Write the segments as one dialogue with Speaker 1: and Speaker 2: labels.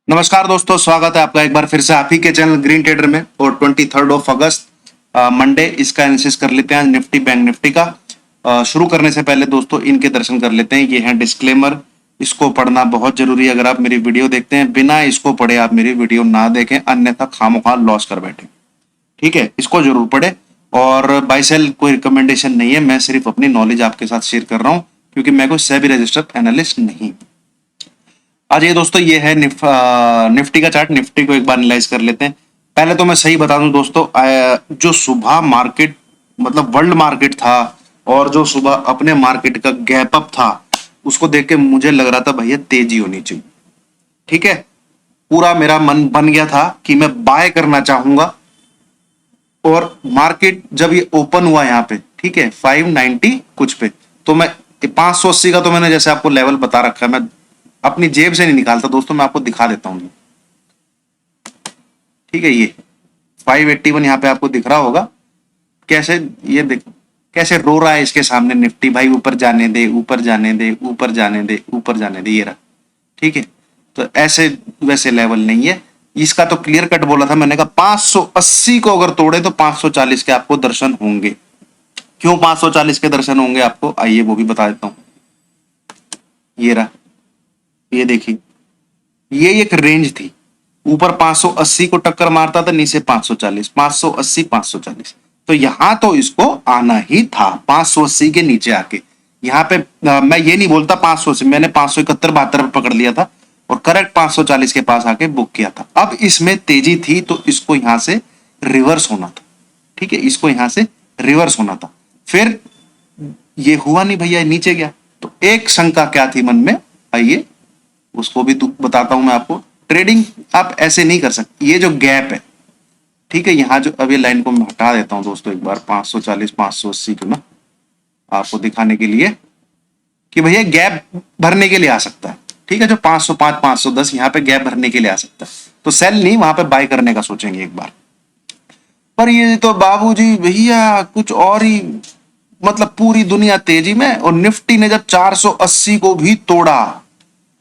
Speaker 1: नमस्कार दोस्तों, स्वागत है आपका एक बार फिर से आप ही के चैनल ग्रीन ट्रेडर में। और 23 अगस्त मंडे इसका एनालिसिस कर लेते हैं निफ्टी बैंक निफ्टी का। शुरू करने से पहले दोस्तों इनके दर्शन कर लेते हैं। ये है डिस्क्लेमर, इसको पढ़ना बहुत जरूरी है। अगर आप मेरी वीडियो देखते हैं बिना इसको पढ़े आप मेरी वीडियो ना देखें, अन्यथा खामोखा लॉस कर बैठे। ठीक है, इसको जरूर पढ़े। और बाय सेल कोई रिकमेंडेशन नहीं है, मैं सिर्फ अपनी नॉलेज आपके साथ शेयर कर रहा हूँ, क्योंकि मैं कोई सेबी रजिस्टर्ड एनालिस्ट नहीं। आज ये दोस्तों ये है निफ्टी का चार्ट। निफ्टी को एक बार एनालाइज कर लेते हैं। पहले तो मैं सही बता दूं दोस्तों, जो सुबह मार्केट मतलब वर्ल्ड मार्केट था और जो सुबह अपने मार्केट का गैप अप था, उसको देख के मुझे लग रहा था भैया तेजी होनी चाहिए। ठीक है, पूरा मेरा मन बन गया था कि मैं बाय करना चाहूंगा। और मार्केट जब ये ओपन हुआ यहाँ पे, ठीक है, 590 कुछ पे, तो मैं 580 का तो मैंने जैसे आपको लेवल बता रखा है, मैं अपनी जेब से नहीं निकालता दोस्तों, मैं आपको दिखा देता हूँ। ठीक है, ये 581 यहाँ पे आपको दिख रहा होगा। कैसे ये देखो कैसे रो रहा है इसके सामने निफ्टी, भाई ऊपर जाने दे, ऊपर जाने दे, ऊपर जाने दे, ऊपर जाने दे, ये रहा। ठीक है, तो ऐसे वैसे लेवल नहीं है इसका। तो क्लियर कट बोला था मैंने, कहा 580 को अगर तोड़े तो 540 के आपको दर्शन होंगे। क्यों 540 के दर्शन होंगे आपको, आइए वो भी बता देता हूं। ये रहा, ये देखिए, ये एक रेंज थी। ऊपर 580 को टक्कर मारता था, नीचे 540, 580, 540। तो यहां तो इसको आना ही था 580 के नीचे आके। यहाँ पे मैं ये नहीं बोलता 580, मैंने 571 72 पर पकड़ लिया था और करेक्ट 540 के पास आके बुक किया था। अब इसमें तेजी थी तो इसको यहां से रिवर्स होना था। ठीक है, इसको यहां से रिवर्स होना था। फिर ये हुआ नहीं भैया, नीचे गया। तो एक शंका क्या थी मन में, आइए उसको भी बताता हूं मैं आपको। ट्रेडिंग आप ऐसे नहीं कर सकते, ये जो गैप है, ठीक है, यहां जो अब ये लाइन को मैं हटा देता हूं दोस्तों एक बार, 540 580 को ना आपको दिखाने के लिए कि भैया गैप भरने के लिए आ सकता है। ठीक है, जो 505 510 यहाँ पे गैप भरने के लिए आ सकता है, तो सेल नहीं, वहां पे बाय करने का सोचेंगे एक बार। पर ये तो बाबूजी भैया कुछ और ही, मतलब पूरी दुनिया तेजी में, और निफ्टी ने जब 480 को भी तोड़ा,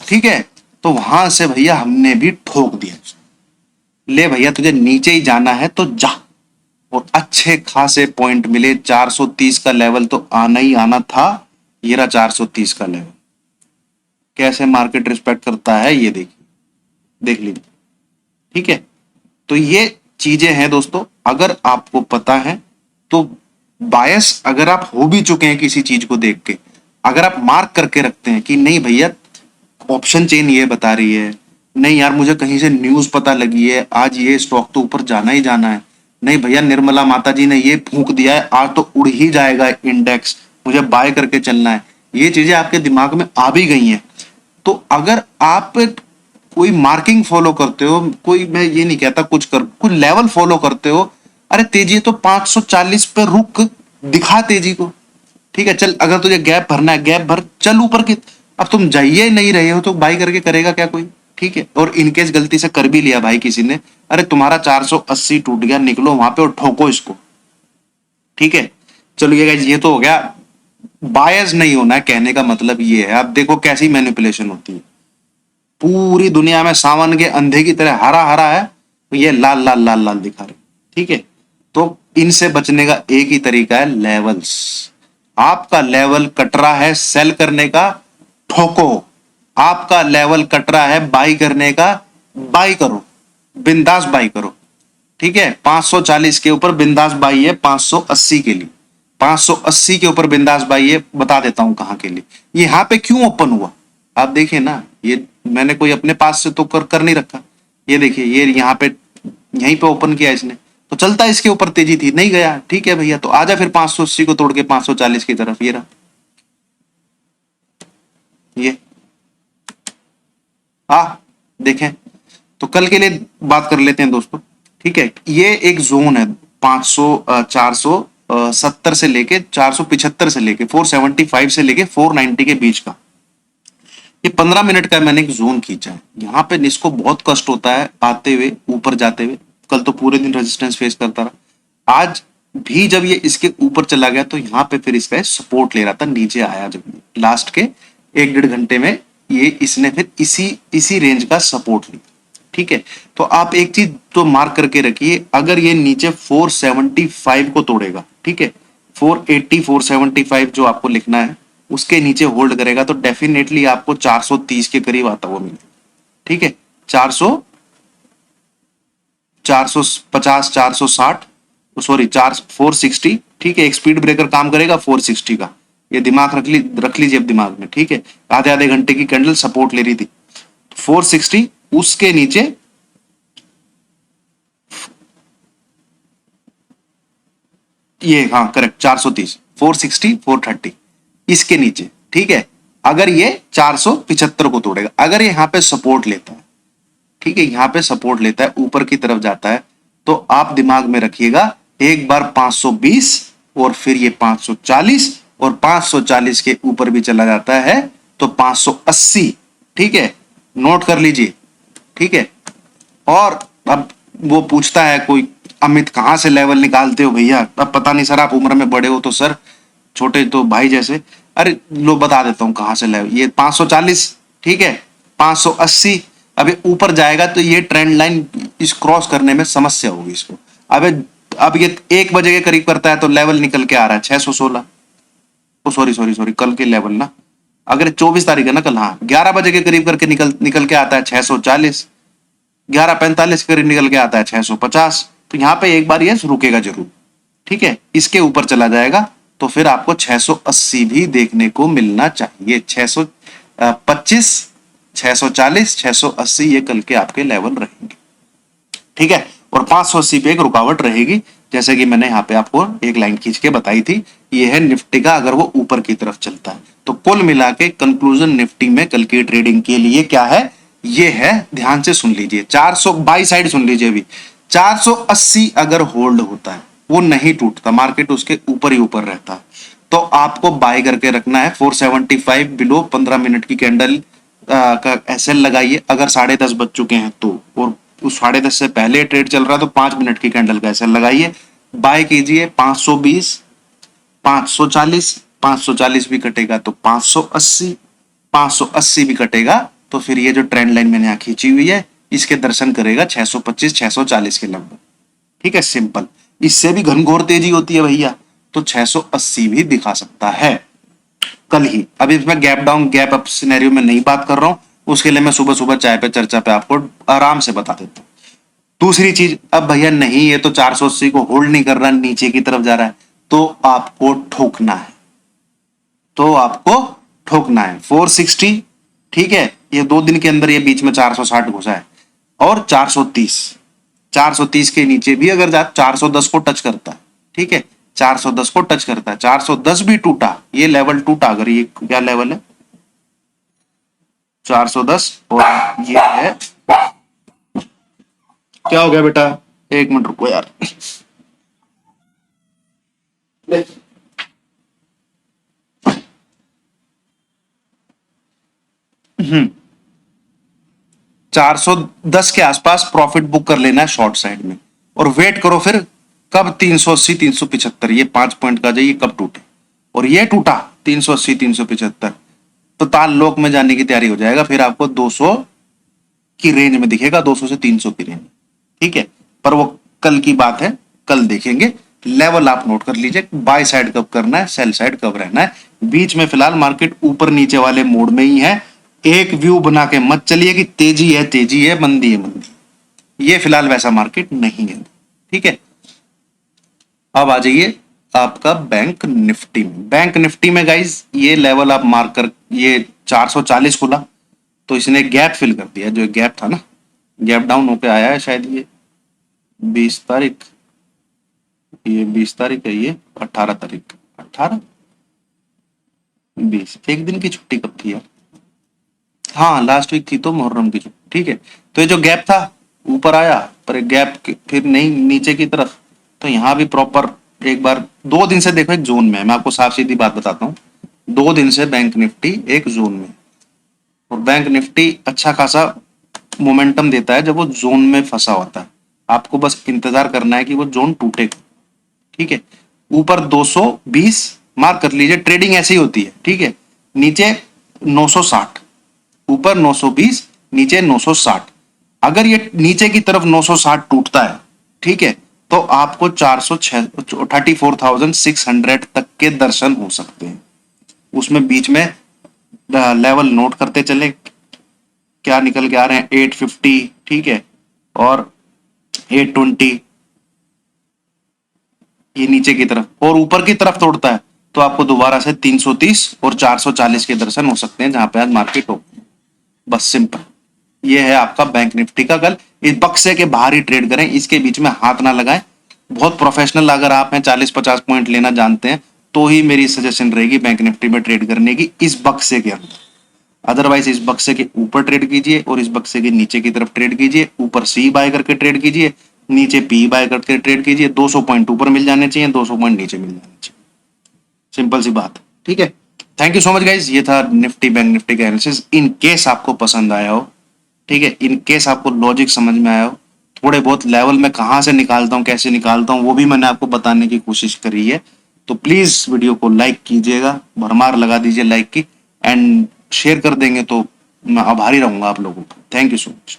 Speaker 1: ठीक है, तो वहां से भैया हमने भी ठोक दिया। ले भैया तुझे नीचे ही जाना है तो जा। और अच्छे खासे पॉइंट मिले, 430 का लेवल तो आना ही आना था। ये रहा 430 का लेवल। कैसे मार्केट रिस्पेक्ट करता है ये देखिए, देख लीजिए। ठीक है, तो ये चीजें हैं दोस्तों, अगर आपको पता है तो बायस अगर आप हो भी चुके हैं किसी चीज को देख के, अगर आप मार्क करके रखते हैं कि नहीं भैया ऑप्शन चेन ये बता रही है, नहीं यार मुझे कहीं से न्यूज पता लगी है आज ये स्टॉक तो ऊपर जाना ही जाना है, नहीं भैया निर्मला माता जी ने ये फूंक दिया है आज तो उड़ ही जाएगा इंडेक्स, मुझे बाय करके चलना है, ये चीजें आपके दिमाग में आ भी गई हैं। तो अगर आप कोई मार्किंग फॉलो करते हो, कोई, मैं ये नहीं कहता कुछ लेवल फॉलो करते हो, अरे तेजी तो 540 पे रुक, दिखा तेजी को। ठीक है, चल अगर तुझे गैप भरना है गैप भर, चल ऊपर की। अब तुम जाइए नहीं रहे हो तो बाई करके करेगा क्या कोई। ठीक है, और इनकेस गलती से कर भी लिया भाई किसी ने, अरे तुम्हारा 480 टूट गया, निकलो वहां पे और ठोको इसको। ठीक है, चलो ये तो हो गया। बायस नहीं होना है, कहने का मतलब ये है। अब देखो कैसी मैनिपुलेशन होती है, पूरी दुनिया में सावन के अंधे की तरह हरा हरा है, तो ये लाल लाल लाल लाल दिखा रहे। ठीक है, तो इनसे बचने का एक ही तरीका है, लेवल्स। आपका लेवल कट रहा है सेल करने का, ठोको। आपका लेवल कट रहा है बाई करने का, बाई करो, बिंदास बाई करो। ठीक है, 540 के ऊपर बिंदास बाई है, 580 के लिए, 580 के ऊपर बिंदास बाई है। बता देता हूं कहां के लिए, यहां पे क्यों ओपन हुआ आप देखिए ना। ये मैंने कोई अपने पास से तो कर नहीं रखा। ये देखिए, ये यहाँ पे यहीं पे ओपन किया इसने, तो चलता इसके ऊपर तेजी थी, नहीं गया। ठीक है भैया, तो आजा फिर 580 को तोड़ के 540 की तरफ। ये रहा, ये देखें। तो कल के लिए बात कर लेते हैं दोस्तों। ठीक है, ये एक जोन है 500 470 से लेके 475 से लेके 475 से लेके 490 के बीच का, ये 15 मिनट का मैंने एक जोन खींचा है। यहाँ पे इसको बहुत कष्ट होता है आते हुए, ऊपर जाते हुए। कल तो पूरे दिन रेजिस्टेंस फेस करता रहा, आज भी जब ये इसके ऊपर चला गया तो यहाँ पे फिर इसका सपोर्ट ले रहा था, नीचे आया जब लास्ट के 1 डेढ़ घंटे में, ये इसने फिर इसी रेंज का सपोर्ट लिया। ठीक है। तो आप एक चीज तो मार्क करके रखिए, अगर ये नीचे 475 को तोड़ेगा, ठीक है, 480 475 जो आपको लिखना है उसके नीचे होल्ड करेगा तो डेफिनेटली आपको 430 के करीब आता हुआ मिलेगा, ठीक है। 400 450 460, सॉरी 460, ठीक है। एक स्पीड ब्रेकर काम करेगा 460 का, ये दिमाग रख लीजिए अब दिमाग में, ठीक है। आधे आधे घंटे की कैंडल सपोर्ट ले रही थी 460, उसके नीचे ये, हाँ करेक्ट, 430 460 430 इसके नीचे, ठीक है। अगर ये 475 को तोड़ेगा, अगर ये यहां पे सपोर्ट लेता है, ठीक है, यहां पे सपोर्ट लेता है, ऊपर की तरफ जाता है, तो आप दिमाग में रखिएगा एक बार 520 और फिर ये 540 और 540 के ऊपर भी चला जाता है तो 580, ठीक है, नोट कर लीजिए, ठीक है। और अब वो पूछता है कोई, अमित कहां से लेवल निकालते हो भैया? अब पता नहीं सर, आप उम्र में बड़े हो तो सर, छोटे तो भाई जैसे, अरे लो बता देता हूं कहां से लेवल, ये 540, ठीक है, 580, अभी ऊपर जाएगा तो ये ट्रेंड लाइन इस क्रॉस करने में समस्या होगी इसको। अब ये 1 बजे के करीब करता है तो लेवल निकल के आ रहा है 616, ओ सॉरी सॉरी सॉरी, कल के लेवल ना, अगर 24 तारीख है ना कल, हाँ 11 बजे के करीब करके निकल के आता है 640, 11:45 के करीब निकल के आता है 650, तो यहाँ पे एक बार ये रुकेगा जरूर, ठीक है। इसके ऊपर चला जाएगा तो फिर आपको 680 भी देखने को मिलना चाहिए, 625 640 680 ये कल के आपके लेवल रहेंगे, ठीक है। और 580 पे एक रुकावट रहेगी, जैसे कि मैंने यहाँ पे आपको एक लाइन खींच के बताई थी, ये है निफ्टी का अगर वो ऊपर की तरफ चलता है। तो कुल मिला के कंक्लूजन निफ्टी में कल की ट्रेडिंग के लिए क्या है, ये है, ध्यान से सुन लीजिए, 400 बाई साइड सुन लीजिए अभी, 480 अगर होल्ड होता है, वो नहीं टूटता, मार्केट उसके ऊपर ही ऊपर रहता है, तो आपको बाय करके रखना है। 475 बिलो 15 मिनट की कैंडल का एसएल लगाइए अगर 10:30 बज चुके हैं तो, और उस 10:30 से पहले ट्रेड चल रहा है तो 5 मिनट की कैंडल का एसएल लगाइए, बाय कीजिए 520 540, 540 भी कटेगा तो 580, 580 भी कटेगा तो फिर ये जो ट्रेंड लाइन मैंने यहां खींची हुई है इसके दर्शन करेगा 625 640 के लगभग, ठीक है, सिंपल। इससे भी घनघोर तेजी होती है भैया तो 680 भी दिखा सकता है कल ही। अभी इसमें gap down gap up scenario में नहीं बात कर रहा हूं, उसके लिए मैं सुबह सुबह चाय पे चर्चा पे आपको आराम से बता देता हूं। दूसरी चीज, अब भैया नहीं ये तो 480 को होल्ड नहीं कर रहा, नीचे की तरफ जा रहा है, तो आपको ठोकना है, तो आपको ठोकना है 460, ठीक है, ये 2 दिन के अंदर ये बीच में 460 घुसा है, और 430 के नीचे भी अगर 410 को टच करता है, ठीक है, 410 को टच करता है, 410 भी टूटा, ये लेवल टूटा, अगर ये क्या लेवल है 410, और ये है, क्या हो गया बेटा, 1 मिनट रुको यार, 410 के आसपास प्रॉफिट बुक कर लेना है शॉर्ट साइड में, और वेट करो फिर कब 380 375 ये 5 पॉइंट का जाइए कब टूटे, और ये टूटा 380 375 तो ताल लोक में जाने की तैयारी हो जाएगा, फिर आपको 200 की रेंज में दिखेगा, 200 से 300 की रेंज, ठीक है। पर वो कल की बात है, कल देखेंगे। लेवल आप नोट कर लीजिए, बाय साइड कब करना है, सेल साइड कब रहना है, बीच में फिलहाल मार्केट ऊपर नीचे वाले मोड में ही है, एक व्यू बना के मत चलिए कि तेजी है मंदी है मंदी, ये फिलहाल वैसा मार्केट नहीं है, ठीक है। अब आ जाइए आपका बैंक निफ्टी में। बैंक निफ्टी में गाइज ये लेवल आप मार्क कर, ये 440 खुला तो इसने गैप फिल कर दिया, जो गैप था ना, गैप डाउन होके आया है शायद ये 20 तारीख, ये 20 तारीख है, ये 18 तारीख, 18 20, एक दिन की छुट्टी कब थी यार, हाँ लास्ट वीक थी तो मुहर्रम की छुट्टी, ठीक है। तो ये जो गैप था ऊपर आया पर एक गैप फिर नहीं नीचे की तरफ, तो यहाँ भी प्रॉपर एक बार 2 दिन से देखो एक जोन में है, मैं आपको साफ सीधी बात बताता हूँ, 2 दिन से बैंक निफ्टी एक जोन में, और बैंक निफ्टी अच्छा खासा मोमेंटम देता है जब वो जोन में फंसा होता है, आपको बस इंतजार करना है कि वो जोन टूटेगा, ठीक है। ऊपर 220 मार्क कर लीजिए, ट्रेडिंग ऐसी होती है, ठीक है, नीचे 960, ऊपर 920 नीचे 960, अगर ये नीचे की तरफ 960 टूटता है, ठीक है, तो आपको 34,600 तक के दर्शन हो सकते हैं। उसमें बीच में लेवल नोट करते चले, क्या निकल के आ रहे हैं, 850, ठीक है, और 820, ये नीचे की तरफ, और ऊपर की तरफ तोड़ता है तो आपको दोबारा से 330 और 440 के दर्शन हो सकते हैं, जहां पे आज मार्केट हो। बस सिंपल, ये है आपका बैंक निफ्टी का कल। इस बक्से के बाहर ही ट्रेड करें, इसके बीच में हाथ ना लगाएं। बहुत प्रोफेशनल अगर आप हैं, 40-50 पॉइंट लेना जानते हैं, तो ही मेरी सजेशन रहेगी बैंक निफ्टी में ट्रेड करने की, इस बक्से के अंदर। अदरवाइज इस बक्से के ऊपर ट्रेड कीजिए और इस बक्से के नीचे की तरफ ट्रेड कीजिए। ऊपर सी बाय करके ट्रेड कीजिए, नीचे पी बाय करके ट्रेड कीजिए। 200 पॉइंट ऊपर मिल जाने चाहिए, 200 पॉइंट नीचे मिल जाने चाहिए। सिंपल सी बात, ठीक है। Thank you so much guys, ये था निफ्टी बैंक निफ्टी का एनालिसिस। इन केस आपको पसंद आया हो, ठीक है, इन केस आपको लॉजिक समझ में आया हो, थोड़े बहुत लेवल में कहाँ से निकालता हूँ, कैसे निकालता हूँ, वो भी मैंने आपको बताने की कोशिश करी है। तो प्लीज वीडियो को लाइक कीजिएगा, भरमार लगा दीजिए लाइक की, एंड शेयर कर देंगे तो मैं आभारी रहूंगा आप लोगों को। Thank you so much.